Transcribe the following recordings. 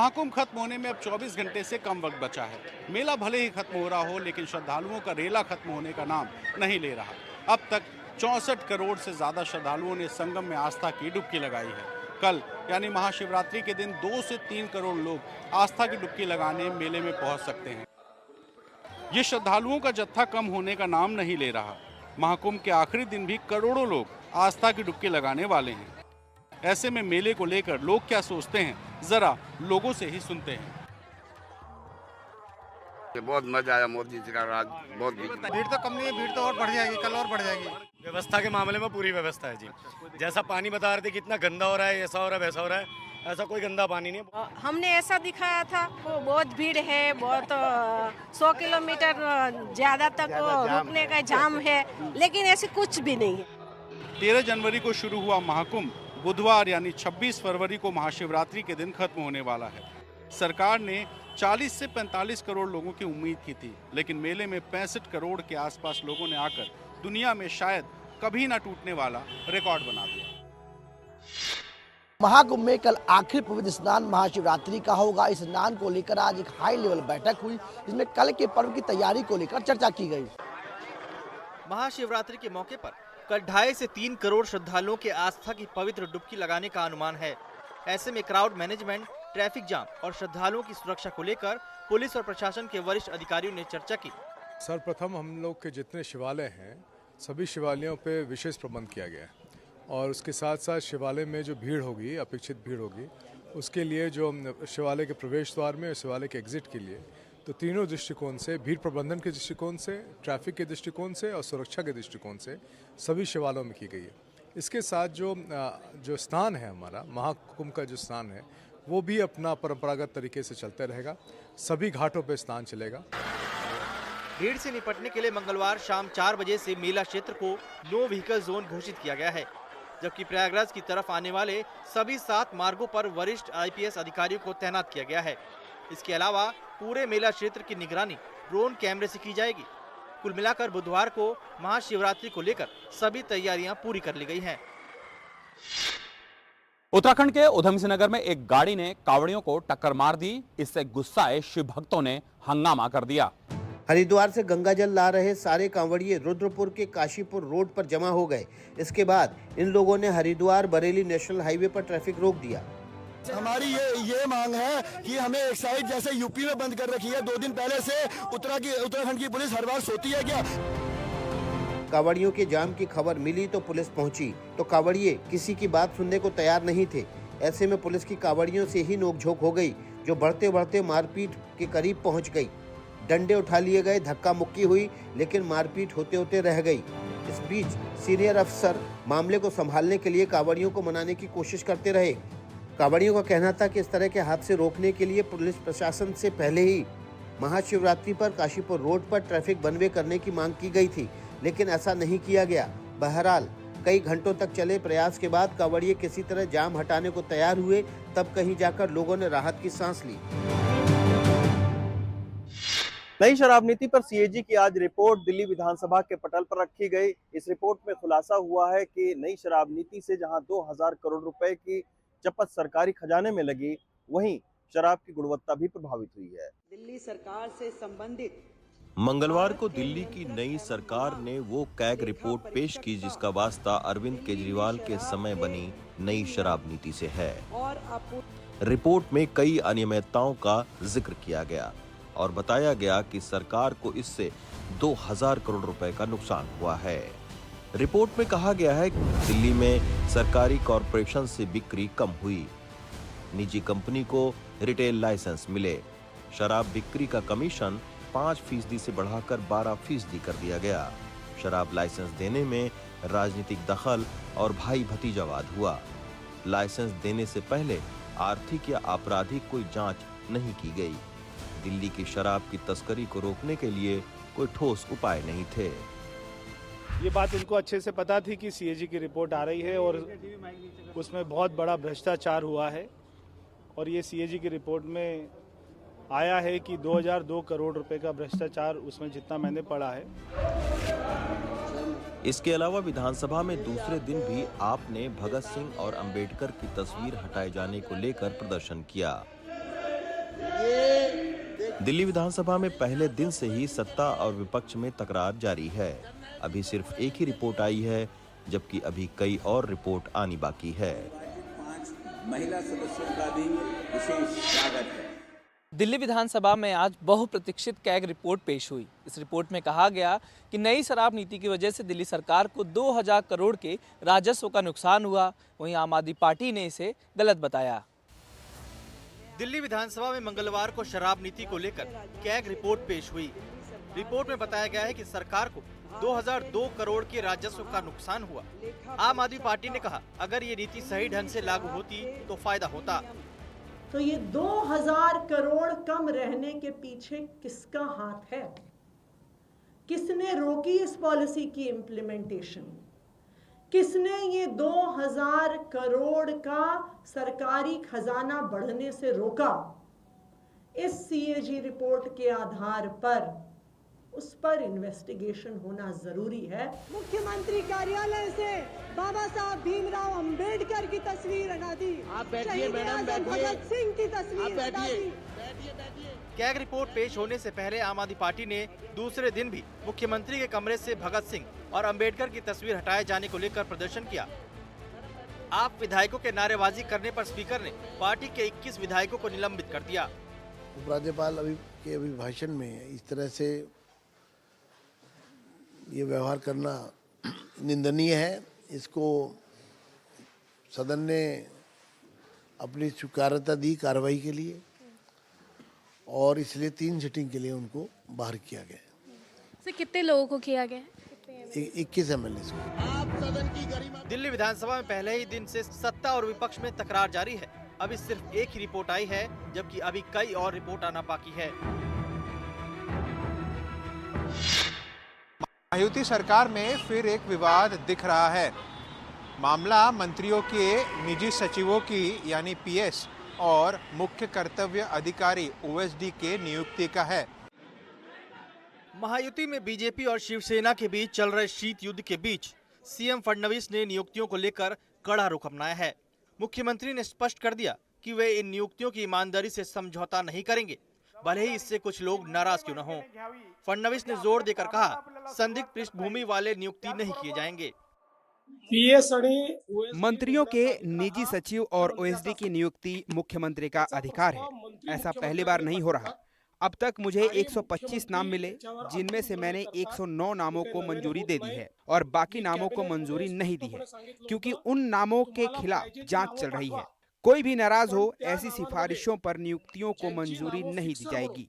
महाकुंभ खत्म होने में अब 24 घंटे से कम वक्त बचा है। मेला भले ही खत्म हो रहा हो, लेकिन श्रद्धालुओं का रेला खत्म होने का नाम नहीं ले रहा। अब तक 64 करोड़ से ज्यादा श्रद्धालुओं ने संगम में आस्था की डुबकी लगाई है। कल यानी महाशिवरात्रि के दिन 2 से 3 करोड़ लोग आस्था की डुबकी लगाने मेले में पहुंच सकते हैं। ये श्रद्धालुओं का जत्था कम होने का नाम नहीं ले रहा। महाकुंभ के आखिरी दिन भी करोड़ों लोग आस्था की डुबकी लगाने वाले हैं। ऐसे में मेले को लेकर लोग क्या सोचते हैं, जरा लोगों से ही सुनते हैं। बहुत मजा आया मोदी जी का राज। बहुत भीड़ तो कम नहीं है, भीड़ तो और बढ़ जाएगी, कल और बढ़ जाएगी। व्यवस्था के मामले में पूरी व्यवस्था है जी। जैसा पानी बता रहे थे कितना गंदा हो रहा है, ऐसा हो रहा है, वैसा हो रहा है, ऐसा कोई गंदा पानी नहीं। हमने ऐसा दिखाया था, वो बहुत भीड़ है, बहुत 100 किलोमीटर ज्यादा तक रुकने का जाम है, लेकिन ऐसे कुछ भी नहीं है। 13 जनवरी को शुरू हुआ महाकुंभ बुधवार यानी 26 फरवरी को महाशिवरात्रि के दिन खत्म होने वाला है। सरकार ने 40 से 45 करोड़ लोगों की उम्मीद की थी, लेकिन मेले में 65 करोड़ के आसपास लोगों ने आकर दुनिया में शायद कभी ना टूटने वाला रिकॉर्ड बना दिया। महाकुंभ में कल आखिरी पवित्र स्नान महाशिवरात्रि का होगा। इस स्नान को लेकर आज एक हाई लेवल बैठक हुई, जिसमें कल के पर्व की तैयारी को लेकर चर्चा की गई। महाशिवरात्रि के मौके पर कल 2.5 से 3 करोड़ श्रद्धालुओं के आस्था की पवित्र डुबकी लगाने का अनुमान है। ऐसे में क्राउड मैनेजमेंट, ट्रैफिक जाम और श्रद्धालुओं की सुरक्षा को लेकर पुलिस और प्रशासन के वरिष्ठ अधिकारियों ने चर्चा की। सर्वप्रथम हम लोग के जितने शिवालय हैं, सभी शिवालयों पे विशेष प्रबंध किया गया है और उसके साथ साथ शिवालय में जो भीड़ होगी, अपेक्षित भीड़ होगी, उसके लिए जो शिवालय के प्रवेश द्वार में और शिवालय के एग्जिट के लिए, तो तीनों दृष्टिकोण से, भीड़ प्रबंधन के दृष्टिकोण से, ट्रैफिक के दृष्टिकोण से और सुरक्षा के दृष्टिकोण से सभी शिवालयों में की गई है। इसके साथ जो स्नान है, हमारा महाकुंभ का जो स्नान है, वो भी अपना परंपरागत तरीके से चलते रहेगा। सभी घाटों पर स्नान चलेगा। भीड़ से निपटने के लिए मंगलवार शाम 4 बजे से मेला क्षेत्र को नो व्हीकल जोन घोषित किया गया है, जबकि प्रयागराज की तरफ आने वाले सभी 7 मार्गों पर वरिष्ठ IPS अधिकारियों को तैनात किया गया है। इसके अलावा पूरे मेला क्षेत्र की निगरानी ड्रोन कैमरे से की जाएगी। कुल मिलाकर बुधवार को महाशिवरात्रि को लेकर सभी तैयारियां पूरी कर ली गई हैं। उत्तराखंड के उधम सिंह नगर में एक गाड़ी ने कांवड़ियों को टक्कर मार दी। इससे गुस्साए शिव भक्तों ने हंगामा कर दिया। हरिद्वार से गंगा जल ला रहे सारे कांवड़िए रुद्रपुर के काशीपुर रोड पर जमा हो गए। इसके बाद इन लोगों ने हरिद्वार बरेली नेशनल हाईवे पर ट्रैफिक रोक दिया। हमारी ये मांग है कि हमें एक साइड जैसे यूपी में बंद कर रखी है, 2 दिन पहले से उत्तराखंड की पुलिस हर बार सोती है क्या? कांवड़ियों के जाम की खबर मिली तो पुलिस पहुंची, तो कांवड़िए किसी की बात सुनने को तैयार नहीं थे। ऐसे में पुलिस की कांवड़ियों से ही नोकझोंक हो गई, जो बढ़ते बढ़ते मारपीट के करीब पहुंच गई। डंडे उठा लिए गए, धक्का मुक्की हुई, लेकिन मारपीट होते होते रह गई। इस बीच सीनियर अफसर मामले को संभालने के लिए कांवड़ियों को मनाने की कोशिश करते रहे। कांवड़ियों का कहना था कि इस तरह के हादसे रोकने के लिए पुलिस प्रशासन से पहले ही महाशिवरात्रि पर काशीपुर रोड पर ट्रैफिक बनवे करने की मांग की गई थी, लेकिन ऐसा नहीं किया गया। बहरहाल कई घंटों तक चले प्रयास के बाद कांवड़िए किसी तरह जाम हटाने को तैयार हुए, तब कहीं जाकर लोगों ने राहत की सांस ली। नई शराब नीति पर CAG की आज रिपोर्ट दिल्ली विधानसभा के पटल पर रखी गई। इस रिपोर्ट में खुलासा हुआ है कि नई शराब नीति से जहां 2000 करोड़ रुपए की चपत सरकारी खजाने में लगी, वहीं शराब की गुणवत्ता भी प्रभावित हुई है। दिल्ली सरकार से संबंधित मंगलवार को दिल्ली की नई सरकार ने वो कैग रिपोर्ट पेश की जिसका वास्ता अरविंद केजरीवाल के समय बनी नई शराब नीति से है। रिपोर्ट में कई अनियमितताओं का जिक्र किया गया और बताया गया कि सरकार को इससे 2000 करोड़ रुपए का नुकसान हुआ है। रिपोर्ट में कहा गया है कि दिल्ली में सरकारी कॉरपोरेशन से बिक्री कम हुई, निजी कंपनी को रिटेल लाइसेंस मिले, शराब बिक्री का कमीशन 5% से बढ़ाकर 12% कर दिया गया, शराब लाइसेंस देने में राजनीतिक दखल और भाई भतीजावाद हुआ, लाइसेंस देने से पहले आर्थिक या आपराधिक कोई जांच नहीं की गई, दिल्ली की शराब की तस्करी को रोकने के लिए कोई ठोस उपाय नहीं थे। ये बात उनको अच्छे से पता थी कि CAG की रिपोर्ट आ रही है और उसमें बहुत बड़ा भ्रष्टाचार हुआ है और ये CAG की रिपोर्ट में आया है कि 2002 करोड़ रुपए का भ्रष्टाचार उसमें जितना मैंने पढ़ा है। इसके अलावा विधानसभा में दूसरे दिन भी आपने भगत सिंह और अंबेडकर की तस्वीर हटाए जाने को लेकर प्रदर्शन किया। दिल्ली विधानसभा में पहले दिन से ही सत्ता और विपक्ष में तकरार जारी है। अभी सिर्फ एक ही रिपोर्ट आई है, जबकि अभी कई और रिपोर्ट आनी बाकी है। 5 महिला सदस्यों का भी विशेष स्वागत है। दिल्ली विधानसभा में आज बहुप्रतीक्षित कैग रिपोर्ट पेश हुई। इस रिपोर्ट में कहा गया कि नई शराब नीति की वजह से दिल्ली सरकार को 2000 करोड़ के राजस्व का नुकसान हुआ। वहीं आम आदमी पार्टी ने इसे गलत बताया। दिल्ली विधानसभा में मंगलवार को शराब नीति को लेकर कैग रिपोर्ट पेश हुई। रिपोर्ट में बताया गया है कि सरकार को 2002 करोड़ के राजस्व का नुकसान हुआ। आम आदमी पार्टी ने कहा, अगर ये नीति सही ढंग से लागू होती तो फायदा होता। तो ये 2000 करोड़ कम रहने के पीछे किसका हाथ है? किसने रोकी इस पॉलिसी की इम्प्लीमेंटेशन? किसने ये 2000 करोड़ का सरकारी खजाना बढ़ने से रोका? इस सीएजी रिपोर्ट के आधार पर उस पर इन्वेस्टिगेशन होना जरूरी है। मुख्यमंत्री कार्यालय से बाबा साहब भीमराव अंबेडकर की तस्वीर हटा दी। आप बैठिए मैडम, बैठिए। भगत सिंह की तस्वीर हटा दी। कैग रिपोर्ट पेश होने से पहले आम आदमी पार्टी ने दूसरे दिन भी मुख्यमंत्री के कमरे से भगत सिंह और अंबेडकर की तस्वीर हटाए जाने को लेकर प्रदर्शन किया। आप विधायकों के नारेबाजी करने पर स्पीकर ने पार्टी के 21 विधायकों को निलंबित कर दिया। उपराज्यपाल के अभिभाषण में इस तरह से ये व्यवहार करना निंदनीय है। इसको सदन ने अपनी स्वीकार्यता दी कार्रवाई के लिए और इसलिए 3 सिटिंग के लिए उनको बाहर किया गया। सर कितने लोगों को किया गया? 21 एमएलए को। दिल्ली विधानसभा में पहले ही दिन से सत्ता और विपक्ष में तकरार जारी है। अभी सिर्फ एक ही रिपोर्ट आई है, जबकि अभी कई और रिपोर्ट आना बाकी है। महायुति सरकार में फिर एक विवाद दिख रहा है। मामला मंत्रियों के निजी सचिवों की यानी पीएस और मुख्य कर्तव्य अधिकारी ओएसडी के नियुक्ति का है। महायुति में बीजेपी और शिवसेना के बीच चल रहे शीत युद्ध के बीच सीएम फडणवीस ने नियुक्तियों को लेकर कड़ा रुख अपनाया है। मुख्यमंत्री ने स्पष्ट कर दिया कि वे इन नियुक्तियों की ईमानदारी से समझौता नहीं करेंगे, भले ही इससे कुछ लोग नाराज क्यों न हों। फडणवीस ने जोर देकर कहा, संदिग्ध पृष्ठभूमि वाले नियुक्ति नहीं किए जाएंगे। मंत्रियों के निजी सचिव और ओएसडी की नियुक्ति मुख्यमंत्री का अधिकार है। ऐसा पहली बार नहीं हो रहा। अब तक मुझे 125 नाम मिले, जिनमें से मैंने 109 नामों को मंजूरी दे दी है और बाकी नामों को मंजूरी नहीं दी है, क्योंकि उन नामों के खिलाफ जांच चल रही है। कोई भी नाराज हो, ऐसी सिफारिशों पर नियुक्तियों को मंजूरी नहीं दी जाएगी।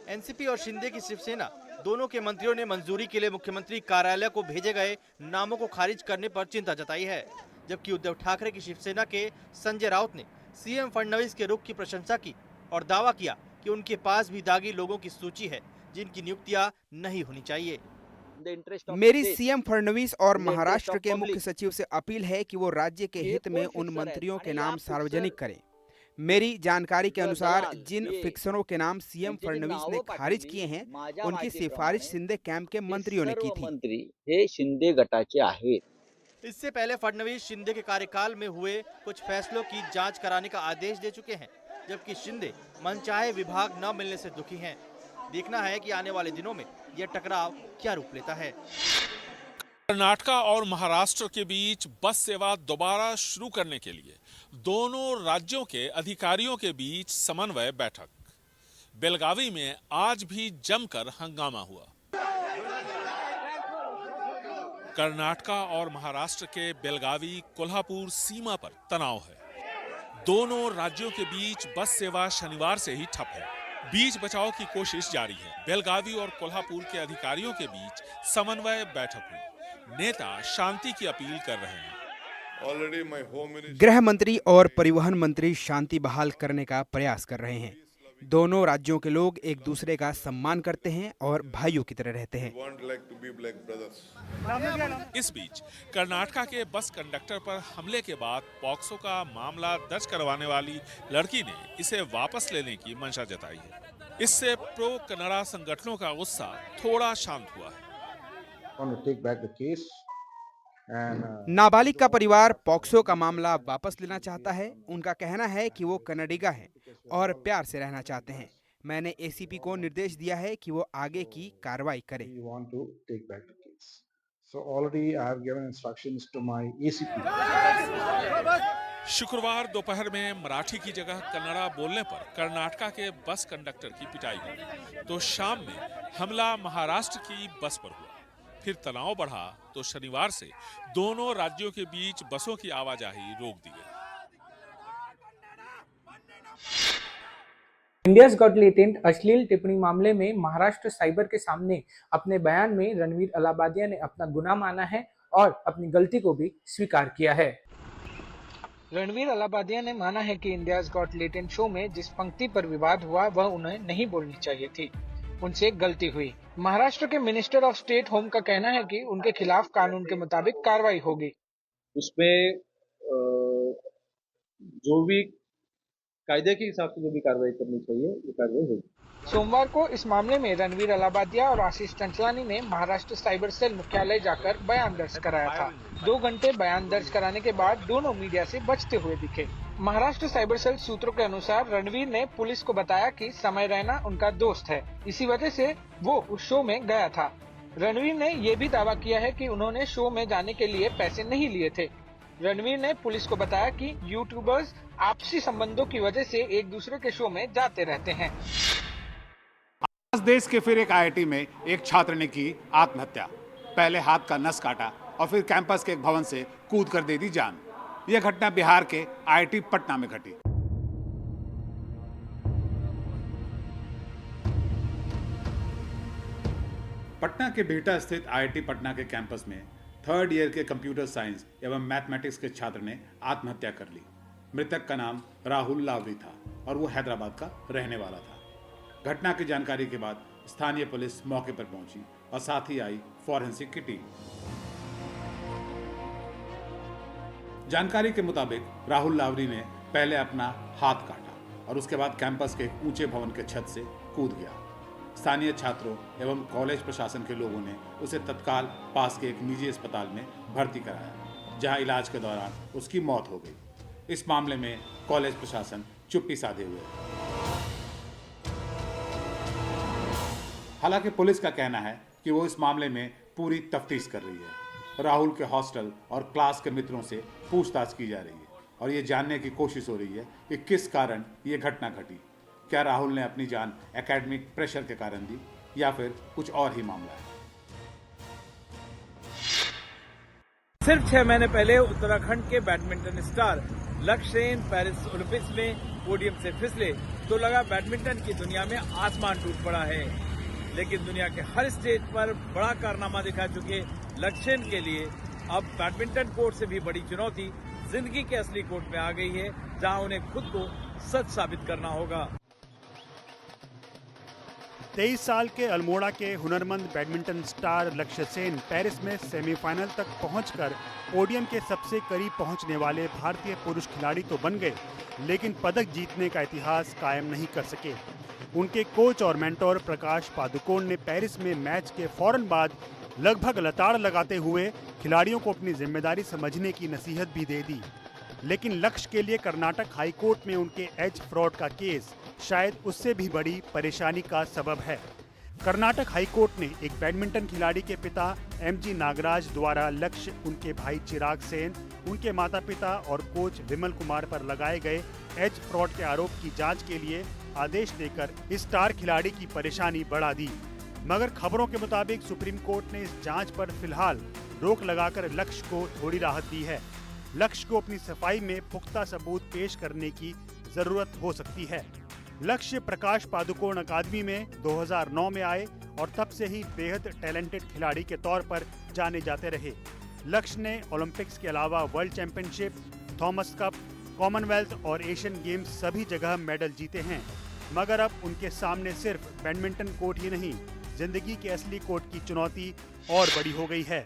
एनसीपी और शिंदे की शिवसेना दोनों के मंत्रियों ने मंजूरी के लिए मुख्यमंत्री कार्यालय को भेजे गए नामों को खारिज करने पर चिंता जताई है, जबकि उद्धव ठाकरे की शिवसेना के संजय राउत ने सीएम फडणवीस के रुख की प्रशंसा की और दावा किया कि उनके पास भी दागी लोगों की सूची है जिनकी नियुक्तियां नहीं होनी चाहिए। मेरी सीएम फडणवीस और महाराष्ट्र के मुख्य सचिव से अपील है कि वो राज्य के हित में उन मंत्रियों के नाम सार्वजनिक करें। मेरी जानकारी के अनुसार जिन फिक्सरों के नाम सीएम फडणवीस ने खारिज किए हैं, उनकी सिफारिश शिंदे कैंप के मंत्रियों ने की थी। मंत्री हे शिंदे गटाचे आहेत। इससे पहले फडणवीस शिंदे के कार्यकाल में हुए कुछ फैसलों की जांच कराने का आदेश दे चुके हैं, जबकि शिंदे मनचाहे विभाग न मिलने से दुखी हैं। देखना है कि आने वाले दिनों में यह टकराव क्या रूप लेता है। कर्नाटक और महाराष्ट्र के बीच बस सेवा दोबारा शुरू करने के लिए दोनों राज्यों के अधिकारियों के बीच समन्वय बैठक। बेलगावी में आज भी जमकर हंगामा हुआ। कर्नाटक और महाराष्ट्र के बेलगावी कोल्हापुर सीमा पर तनाव है। दोनों राज्यों के बीच बस सेवा शनिवार से ही ठप है। बीच बचाव की कोशिश जारी है। बेलगावी और कोल्हापुर के अधिकारियों के बीच समन्वय बैठक हुई। नेता शांति की अपील कर रहे हैं। गृह मंत्री और परिवहन मंत्री शांति बहाल करने का प्रयास कर रहे हैं। दोनों राज्यों के लोग एक दूसरे का सम्मान करते हैं और भाइयों की तरह रहते हैं। इस बीच कर्नाटक के बस कंडक्टर पर हमले के बाद पॉक्सो का मामला दर्ज करवाने वाली लड़की ने इसे वापस लेने की मंशा जताई है। इससे प्रो कन्नड़ा संगठनों का गुस्सा थोड़ा शांत हुआ है। नाबालिग का परिवार पॉक्सो का मामला वापस लेना चाहता है। उनका कहना है कि वो कनाडिगा हैं और प्यार से रहना चाहते हैं। मैंने एसीपी को निर्देश दिया है कि वो आगे की कार्रवाई करें। शुक्रवार दोपहर में मराठी की जगह कन्नड़ा बोलने पर कर्नाटका के बस कंडक्टर की पिटाई हुई तो शाम में हमला महाराष्ट्र की बस पर हुआ। फिर तनाव बढ़ा तो शनिवार से दोनों राज्यों के बीच बसों की आवाजाही रोक दी गई। इंडियाज गॉट लेटेंट अश्लील टिप्पणी मामले में महाराष्ट्र साइबर के सामने अपने बयान में रणवीर अलाहाबादिया ने अपना गुनाह माना है और अपनी गलती को भी स्वीकार किया है। रणवीर अलाहाबादिया ने माना है कि इंडियाज गॉट लेटेंट शो में जिस पंक्ति पर विवाद हुआ वह उन्हें नहीं बोलनी चाहिए थी, उनसे गलती हुई। महाराष्ट्र के मिनिस्टर ऑफ स्टेट होम का कहना है कि उनके खिलाफ कानून के मुताबिक कार्रवाई होगी। उसमें जो भी कायदे के हिसाब से जो भी कार्रवाई करनी चाहिए वो कार्रवाई होगी। सोमवार को इस मामले में रणवीर अलाहाबादिया और आशीष चंचलानी ने महाराष्ट्र साइबर सेल मुख्यालय जाकर बयान दर्ज कराया था। 2 घंटे बयान दर्ज कराने के बाद दोनों मीडिया से बचते हुए दिखे। महाराष्ट्र साइबर सेल सूत्रों के अनुसार रणवीर ने पुलिस को बताया कि समय रैना उनका दोस्त है, इसी वजह से वो उस शो में गया था। रणवीर ने ये भी दावा किया है कि उन्होंने शो में जाने के लिए पैसे नहीं लिए थे। रणवीर ने पुलिस को बताया कि यूट्यूबर्स आपसी संबंधों की वजह से एक दूसरे के शो में जाते रहते हैं। देश के फिर एक आईआईटी में एक छात्र ने की आत्महत्या। पहले हाथ का नस काटा और फिर कैंपस के एक भवन से कूद कर दे दी जान। यह घटना बिहार के आईआईटी पटना में घटी। पटना के बिहटा स्थित आईआईटी पटना के कैंपस में 3rd ईयर के कंप्यूटर साइंस एवं मैथमेटिक्स के छात्र ने आत्महत्या कर ली। मृतक का नाम राहुल लावरी था और वो हैदराबाद का रहने वाला था। घटना की जानकारी के बाद स्थानीय पुलिस मौके पर पहुंची और साथ ही आई फॉरेंसिक की टीम। जानकारी के मुताबिक राहुल लावरी ने पहले अपना हाथ काटा और उसके बाद कैंपस के एक ऊंचे भवन के छत से कूद गया। स्थानीय छात्रों एवं कॉलेज प्रशासन के लोगों ने उसे तत्काल पास के एक निजी अस्पताल में भर्ती कराया, जहां इलाज के दौरान उसकी मौत हो गई। इस मामले में कॉलेज प्रशासन चुप्पी साधे हुए है। हालांकि पुलिस का कहना है कि वो इस मामले में पूरी तफ्तीश कर रही है। राहुल के हॉस्टल और क्लास के मित्रों से पूछताछ की जा रही है और ये जानने की कोशिश हो रही है कि किस कारण ये घटना घटी। क्या राहुल ने अपनी जान एकेडमिक प्रेशर के कारण दी या फिर कुछ और ही मामला है। सिर्फ 6 महीने पहले उत्तराखंड के बैडमिंटन स्टार लक्ष्य सेन पेरिस ओलंपिक्स में पोडियम से फिसले तो लगा बैडमिंटन की दुनिया में आसमान टूट पड़ा है। लेकिन दुनिया के हर स्टेज पर बड़ा कारनामा दिखा चुके लक्ष्य सेन के लिए अब बैडमिंटन कोर्ट से भी बड़ी चुनौती जिंदगी के असली कोर्ट में आ गई है, जहां उन्हें खुद को सच साबित करना होगा। 23 साल के अल्मोड़ा के हुनरमंद बैडमिंटन स्टार लक्ष्य सेन पेरिस में सेमीफाइनल तक पहुंचकर पोडियम के सबसे करीब पहुंचने वाले भारतीय पुरुष खिलाड़ी तो बन गए, लेकिन पदक जीतने का इतिहास कायम नहीं कर सके। उनके कोच और मेंटोर प्रकाश पादुकोण ने पेरिस में मैच के फौरन बाद लगभग लताड़ लगाते हुए खिलाड़ियों को अपनी जिम्मेदारी समझने की नसीहत भी दे दी। लेकिन लक्ष्य के लिए कर्नाटक हाई कोर्ट में उनके एज फ्रॉड का केस शायद उससे भी बड़ी परेशानी का सबब है। कर्नाटक हाई कोर्ट ने एक बैडमिंटन खिलाड़ी के पिता एमजी नागराज द्वारा लक्ष्य, उनके भाई चिराग सेन, उनके माता पिता और कोच विमल कुमार पर लगाए गए एज फ्रॉड के आरोप की जांच के लिए आदेश देकर इस स्टार खिलाड़ी की परेशानी बढ़ा दी। मगर खबरों के मुताबिक सुप्रीम कोर्ट ने इस जांच पर फिलहाल रोक लगाकर लक्ष्य को थोड़ी राहत दी है। लक्ष्य को अपनी सफाई में पुख्ता सबूत पेश करने की जरूरत हो सकती है। लक्ष्य प्रकाश पादुकोण अकादमी में 2009 में आए और तब से ही बेहद टैलेंटेड खिलाड़ी के तौर पर जाने जाते रहे। लक्ष्य ने ओलंपिक्स के अलावा world championship, Thomas cup, Commonwealth और एशियन गेम्स सभी जगह मेडल जीते हैं। मगर अब उनके सामने सिर्फ बैडमिंटन कोर्ट ही नहीं, जिंदगी के असली कोर्ट की चुनौती और बड़ी हो गई है।